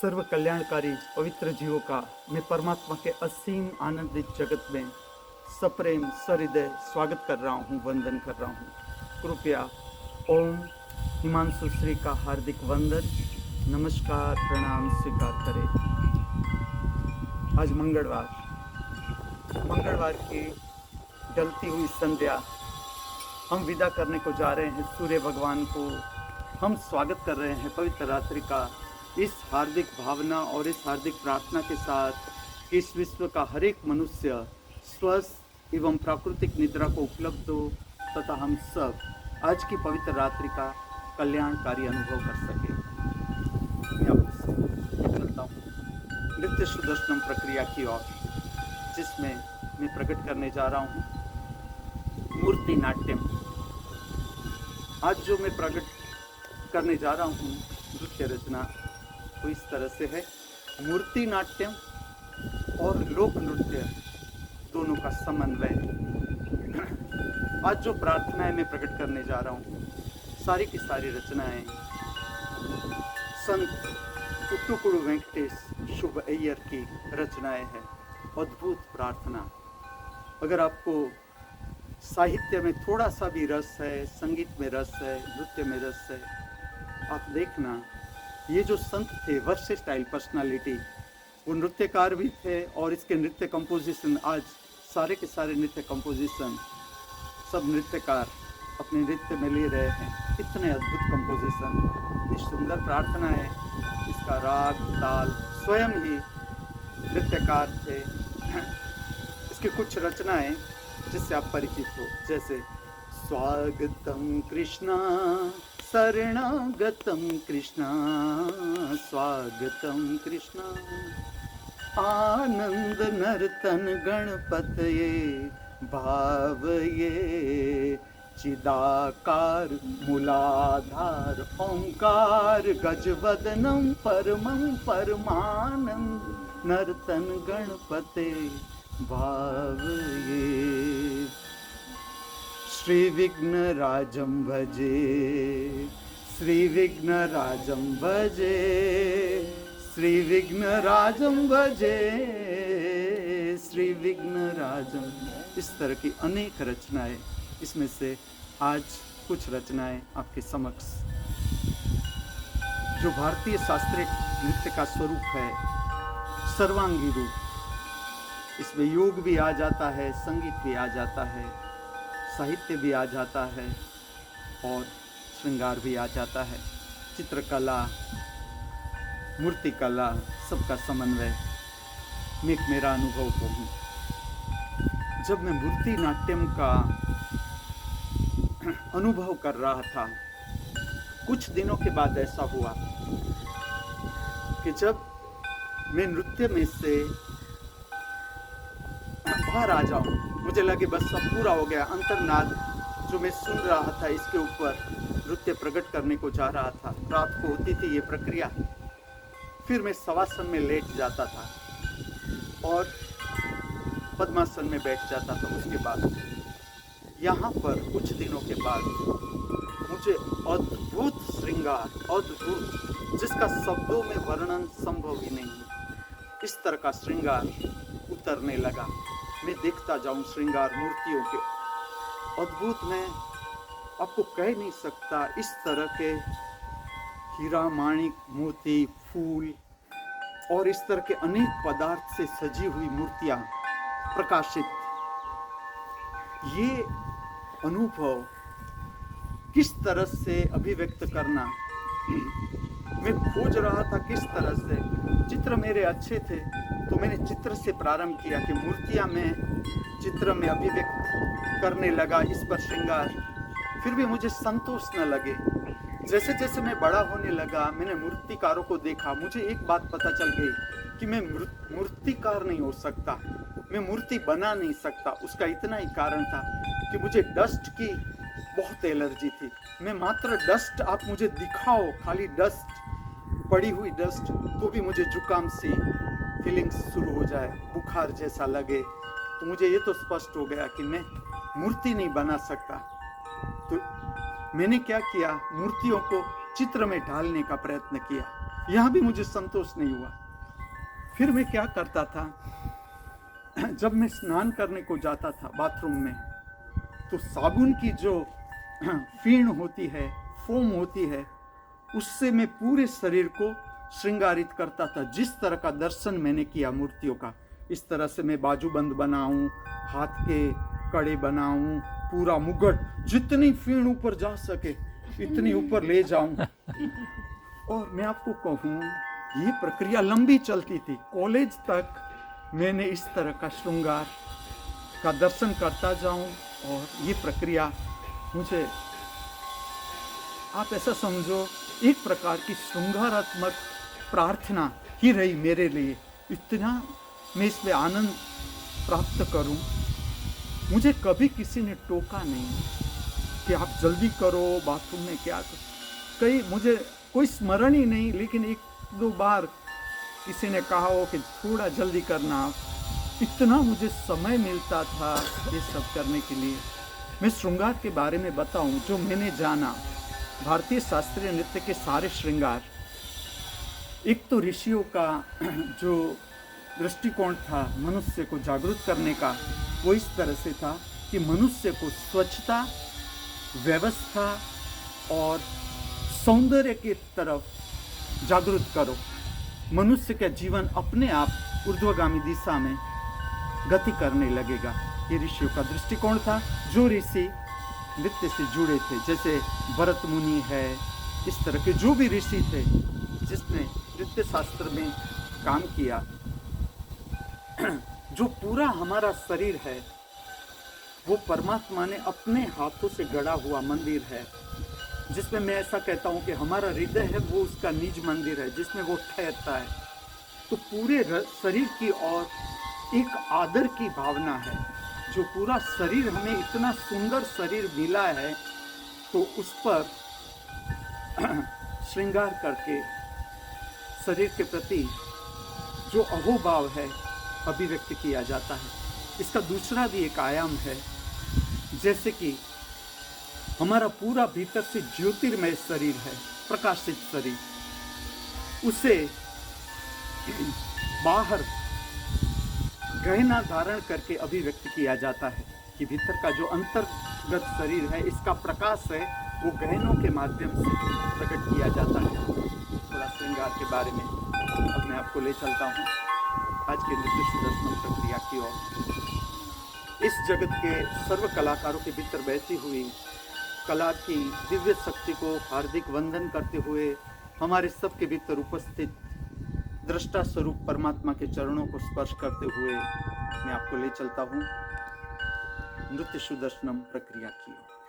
सर्व कल्याणकारी पवित्र जीवों का मैं परमात्मा के असीम आनंदित जगत में सप्रेम सहृदय स्वागत कर रहा हूँ, वंदन कर रहा हूँ। कृपया ओम हिमांशु श्री का हार्दिक वंदन, नमस्कार, प्रणाम स्वीकार करें। आज मंगलवार की ढलती हुई संध्या हम विदा करने को जा रहे हैं। सूर्य भगवान को हम स्वागत कर रहे हैं पवित्र रात्रि का। इस हार्दिक भावना और इस हार्दिक प्रार्थना के साथ इस विश्व का हर एक मनुष्य स्वस्थ एवं प्राकृतिक निद्रा को उपलब्ध हो तथा हम सब आज की पवित्र रात्रि का कल्याणकारी अनुभव कर सके। मैं आपसे चलता हूँ नृत्य सुदर्शनम प्रक्रिया की ओर, जिसमें मैं प्रकट करने जा रहा हूँ मूर्ति नाट्यम। आज जो मैं प्रकट करने जा रहा हूँ नृत्य रचना तो इस तरह से है। मूर्ति नाट्यम और लोक नृत्य दोनों का समन्वय। आज जो प्रार्थनाएं मैं प्रकट करने जा रहा हूँ सारी की सारी रचनाएं संत पुट्टुकुडु वेंकटेश शुभ अय्यर की रचनाएं हैं। अद्भुत प्रार्थना। अगर आपको साहित्य में थोड़ा सा भी रस है, संगीत में रस है, नृत्य में रस है, आप देखना ये जो संत थे वर्सेटाइल पर्सनालिटी, वो नृत्यकार भी थे और इसके नृत्य कंपोजिशन, आज सारे के सारे नृत्य कंपोजिशन सब नृत्यकार अपने नृत्य में ले रहे हैं। इतने अद्भुत कंपोजिशन, ये सुंदर प्रार्थना है। इसका राग ताल स्वयं ही नृत्यकार थे। इसकी कुछ रचनाएं जिससे आप परिचित हो, जैसे स्वागतम कृष्णा शरणागतम कृष्णा, स्वागतम कृष्णा, आनंद नर्तन गणपतये भावये, चिदाकार मूलाधार ओंकार गजवदनम परमं परमानंद नर्तन गणपते भावये। श्री विघ्नराजं भजे, श्री विघ्नराजं भजे, श्री विघ्नराजं भजे, श्री विघ्नराजं। इस तरह की अनेक रचनाएं, इसमें से आज कुछ रचनाएं आपके समक्ष। जो भारतीय शास्त्रीय नृत्य का स्वरूप है, सर्वांगी रूप, इसमें योग भी आ जाता है, संगीत भी आ जाता है, साहित्य भी आ जाता है और श्रृंगार भी आ जाता है। चित्रकला, मूर्तिकला, सबका समन्वय में एक मेरा अनुभव कहूँ। जब मैं मूर्ति नाट्यम का अनुभव कर रहा था, कुछ दिनों के बाद ऐसा हुआ कि जब मैं नृत्य में से बाहर आ जाऊं, मुझे लगे बस सब पूरा हो गया। अंतर्नाद जो मैं सुन रहा था, इसके ऊपर नृत्य प्रकट करने को जा रहा था। रात को होती थी ये प्रक्रिया। फिर मैं शवासन में लेट जाता था और पद्मासन में बैठ जाता था। उसके बाद यहाँ पर कुछ दिनों के बाद मुझे अद्भुत श्रृंगार, अद्भुत, जिसका शब्दों में वर्णन संभव ही नहीं, इस तरह का श्रृंगार उतरने लगा। मैं देखता जाऊं श्रृंगार मूर्तियों के अद्भुत। मैं आपको कह नहीं सकता, इस तरह के हीरा माणिक मोती फूल और इस तरह के अनेक पदार्थ से सजी हुई मूर्तियां प्रकाशित। ये अनुभव किस तरह से अभिव्यक्त करना, मैं खोज रहा था किस तरह से। चित्र मेरे अच्छे थे तो मैंने चित्र से प्रारंभ किया कि मूर्तियां मैं चित्र में अभिव्यक्त करने लगा, इस पर श्रृंगार। फिर भी मुझे संतोष न लगे। जैसे जैसे मैं बड़ा होने लगा, मैंने मूर्तिकारों को देखा। मुझे एक बात पता चल गई कि मैं मूर्तिकार नहीं हो सकता, मैं मूर्ति बना नहीं सकता। उसका इतना ही कारण था कि मुझे डस्ट की बहुत एलर्जी थी। मैं मात्र डस्ट, आप मुझे दिखाओ खाली डस्ट, पड़ी हुई डस्ट, तो भी मुझे जुकाम सी फीलिंग्स शुरू हो जाए, बुखार जैसा लगे। तो मुझे ये तो स्पष्ट हो गया कि मैं मूर्ति नहीं बना सकता। तो मैंने क्या किया, मूर्तियों को चित्र में ढालने का प्रयत्न किया। यहाँ भी मुझे संतोष नहीं हुआ। फिर मैं क्या करता था, जब मैं स्नान करने को जाता था बाथरूम में, तो साबुन की जो फेन होती है, फोम होती है, उससे मैं पूरे शरीर को श्रृंगारित करता था। जिस तरह का दर्शन मैंने किया मूर्तियों का, इस तरह से मैं बाजूबंद बनाऊं, हाथ के कड़े बनाऊं, पूरा मुगट, जितनी फेन ऊपर जा सके इतनी ऊपर ले जाऊं। और मैं आपको कहूं, ये प्रक्रिया लंबी चलती थी। कॉलेज तक मैंने इस तरह का श्रृंगार का दर्शन करता जाऊं, और ये प्रक्रिया मुझे, आप ऐसा समझो, एक प्रकार की श्रृंगारात्मक प्रार्थना ही रही मेरे लिए। इतना मैं इसमें आनंद प्राप्त करूं। मुझे कभी किसी ने टोका नहीं कि आप जल्दी करो, बाथरूम में क्या कई, मुझे कोई स्मरण ही नहीं। लेकिन एक दो बार किसी ने कहा हो कि थोड़ा जल्दी करना आप। इतना मुझे समय मिलता था ये सब करने के लिए। मैं श्रृंगार के बारे में बताऊं, जो मैंने जाना, भारतीय शास्त्रीय नृत्य के सारे श्रृंगार, एक तो ऋषियों का जो दृष्टिकोण था मनुष्य को जागरूक करने का, वो इस तरह से था कि मनुष्य को स्वच्छता, व्यवस्था और सौंदर्य की तरफ जागरूक करो। मनुष्य का जीवन अपने आप ऊर्ध्वगामी दिशा में गति करने लगेगा। ये ऋषियों का दृष्टिकोण था। जो ऋषि नृत्य से जुड़े थे, जैसे भरत मुनि है, इस तरह के जो भी ऋषि थे जिसने नृत्य शास्त्र में काम किया, जो पूरा हमारा शरीर है वो परमात्मा ने अपने हाथों से गढ़ा हुआ मंदिर है, जिसमें मैं ऐसा कहता हूँ कि हमारा हृदय है वो उसका निज मंदिर है, जिसमें वो ठहरता है। तो पूरे शरीर की ओर एक आदर की भावना है। जो पूरा शरीर, हमें इतना सुंदर शरीर मिला है, तो उस पर श्रृंगार करके शरीर के प्रति जो अहोभाव है अभिव्यक्त किया जाता है। इसका दूसरा भी एक आयाम है, जैसे कि हमारा पूरा भीतर से ज्योतिर्मय शरीर है, प्रकाशित शरीर, उसे बाहर गहना धारण करके अभिव्यक्त किया जाता है कि भीतर का जो अंतर्गत शरीर है, इसका प्रकाश है, वो गहनों के माध्यम से प्रकट किया जाता है। थोड़ा श्रृंगार के बारे में अब मैं आपको ले चलता हूँ आज के नृत्य सुदर्शन प्रक्रिया की ओर। इस जगत के सर्व कलाकारों के भीतर बहती हुई कला की दिव्य शक्ति को हार्दिक वंदन करते हुए, हमारे सबके भीतर उपस्थित दृष्टा स्वरूप परमात्मा के चरणों को स्पर्श करते हुए मैं आपको ले चलता हूँ नृत्य सुदर्शनम प्रक्रिया की ओर।